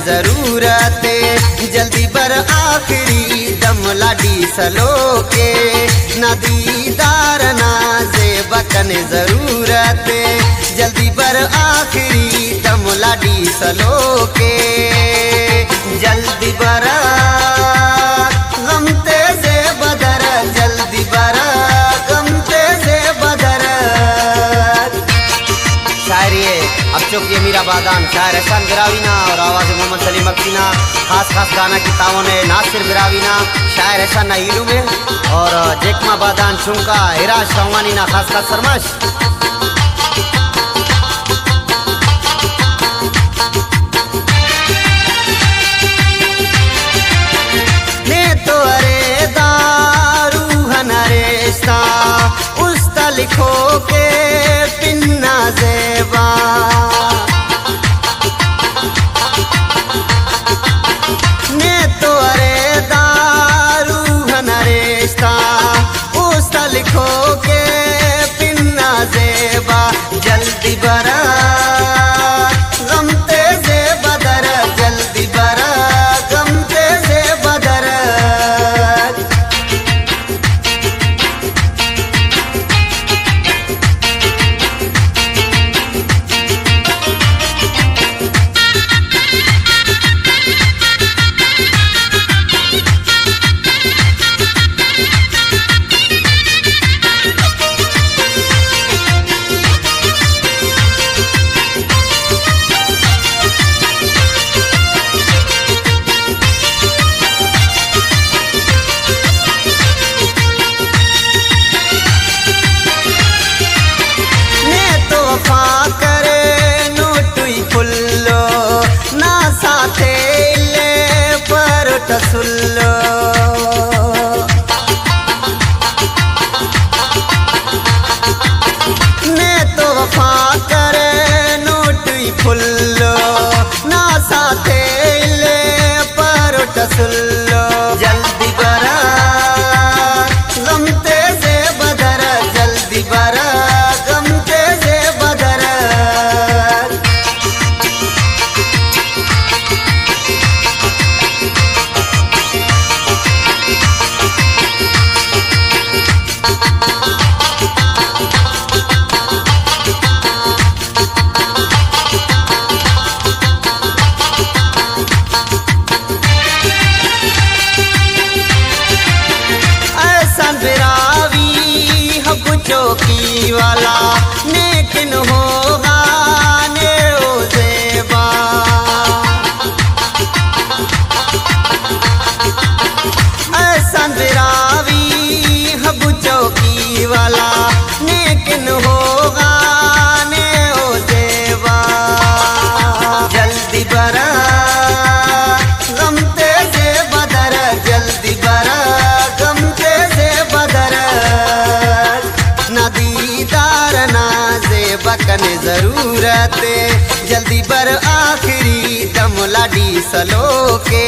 जरूरत जल्दी बर आखिरी दम लाडी सलो के ना दीदार ना बकन जरूरत जल्दी बर आखिरी दम लाडी सलो के जल्दी बरा गमते से बदर जल्दी बरा गमते से बदर। शायरी है अब चुप ये मीरा बादान शायर एहसान बिरावीना और आवाज़ मोहम्मद सलीम मक्सीना। खास खास गाना की तावन है नासिर बिरावीना शायर एहसान ना इलू में और जेकमा बादान चुंका हिराज शवानी ना खास खास सरमाश। ने तो अरे दारू हनरेस्ता उस्ता लिखो के पिन्ना जेबा ने तो अरे दारू हनरेस्ता उस्ता लिखो के पिन्ना जेबा जल्दी बरा गमते से बदर जल्दी बरा गमते से बदर। सुल्लो ने तो वफा करे नोटुई फुल्लो ना साथे ले परोट सुल्लो जल्दी बरा गमते से बदर जल्दी बरा गमते से बदर। चौकी वाला नेकिन होगा ने ओ जेबा ऐसा बिरावी हब चौकी वाला नेकिन होगा ने ओ जेबा जल्दी बरा गमते से बदर जल्दी बरा गमते से बदर। दीदार नाज़े बकन जरूरत जल्दी बर आखिरी दम लाडी सलो के